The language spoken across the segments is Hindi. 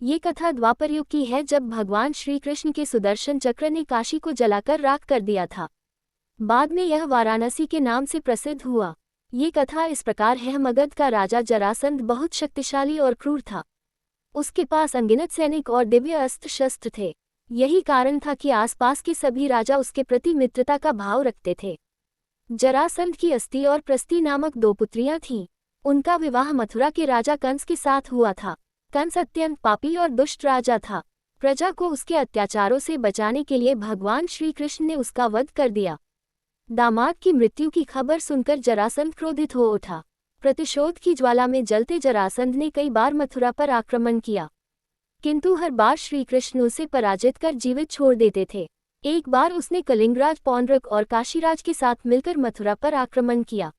ये कथा द्वापर युग की है, जब भगवान श्री कृष्ण के सुदर्शन चक्र ने काशी को जलाकर राख कर दिया था। बाद में यह वाराणसी के नाम से प्रसिद्ध हुआ। ये कथा इस प्रकार है। मगध का राजा जरासंध बहुत शक्तिशाली और क्रूर था। उसके पास अनगिनत सैनिक और दिव्य अस्त्र शस्त्र थे। यही कारण था कि आसपास के सभी राजा उसके प्रति मित्रता का भाव रखते थे। जरासंध की अस्ति और प्रस्ति नामक दो पुत्रियां थीं। उनका विवाह मथुरा के राजा कंस के साथ हुआ था। कंस अत्यंत पापी और दुष्ट राजा था। प्रजा को उसके अत्याचारों से बचाने के लिए भगवान श्री कृष्ण ने उसका वध कर दिया। दामाद की मृत्यु की खबर सुनकर जरासंध क्रोधित हो उठा। प्रतिशोध की ज्वाला में जलते जरासंध ने कई बार मथुरा पर आक्रमण किया, किंतु हर बार श्री कृष्ण उसे पराजित कर जीवित छोड़ देते थे। एक बार उसने कलिंगराज पौंड्रक और काशीराज के साथ मिलकर मथुरा पर आक्रमण किया,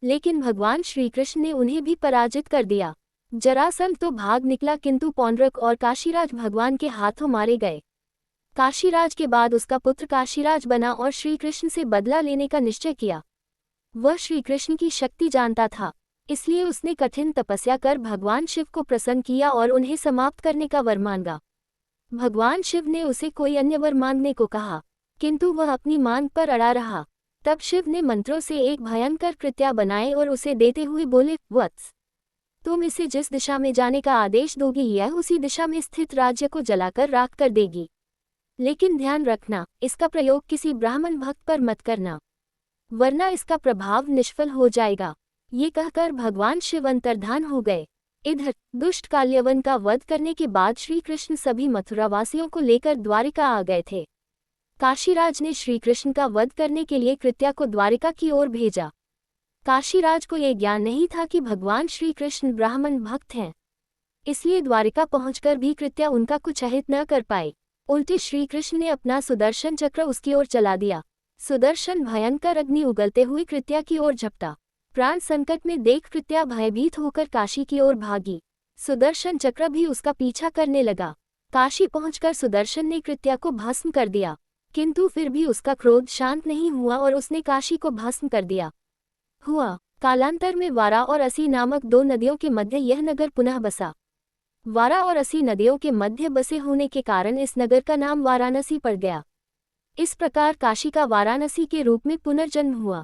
लेकिन भगवान श्री कृष्ण ने उन्हें भी पराजित कर दिया। जरासंध तो भाग निकला, किंतु पौंड्रक और काशीराज भगवान के हाथों मारे गए। काशीराज के बाद उसका पुत्र काशीराज बना और श्री कृष्ण से बदला लेने का निश्चय किया। वह श्री कृष्ण की शक्ति जानता था, इसलिए उसने कठिन तपस्या कर भगवान शिव को प्रसन्न किया और उन्हें समाप्त करने का वर मांगा। भगवान शिव ने उसे कोई अन्य वर मांगने को कहा, किंतु वह अपनी मांग पर अड़ा रहा। तब शिव ने मंत्रों से एक भयंकर कृत्या बनाए और उसे देते हुए बोले, वत्स, तुम इसे जिस दिशा में जाने का आदेश दोगी, यह उसी दिशा में स्थित राज्य को जलाकर राख कर देगी। लेकिन ध्यान रखना, इसका प्रयोग किसी ब्राह्मण भक्त पर मत करना, वरना इसका प्रभाव निष्फल हो जाएगा। ये कहकर भगवान शिव अंतर्धान हो गए। इधर दुष्ट काल्यवन का वध करने के बाद श्री कृष्ण सभी मथुरावासियों को लेकर द्वारिका आ गए थे। काशीराज ने श्री कृष्ण का वध करने के लिए कृत्या को द्वारिका की ओर भेजा। काशीराज को यह ज्ञान नहीं था कि भगवान श्री कृष्ण ब्राह्मण भक्त हैं, इसलिए द्वारिका पहुंचकर भी कृत्या उनका कुछ अहित न कर पाए। उल्टे श्री कृष्ण ने अपना सुदर्शन चक्र उसकी ओर चला दिया। सुदर्शन भयंकर अग्नि उगलते हुए कृत्या की ओर झपटा। प्राण संकट में देख कृत्या भयभीत होकर काशी की ओर भागी। सुदर्शन चक्र भी उसका पीछा करने लगा। काशी पहुंचकर सुदर्शन ने कृत्या को भस्म कर दिया, किंतु फिर भी उसका क्रोध शांत नहीं हुआ और उसने काशी को भस्म कर दिया। कालांतर में वारा और असी नामक दो नदियों के मध्य यह नगर पुनः बसा। वारा और असी नदियों के मध्य बसे होने के कारण इस नगर का नाम वाराणसी पड़ गया। इस प्रकार काशी का वाराणसी के रूप में पुनर्जन्म हुआ।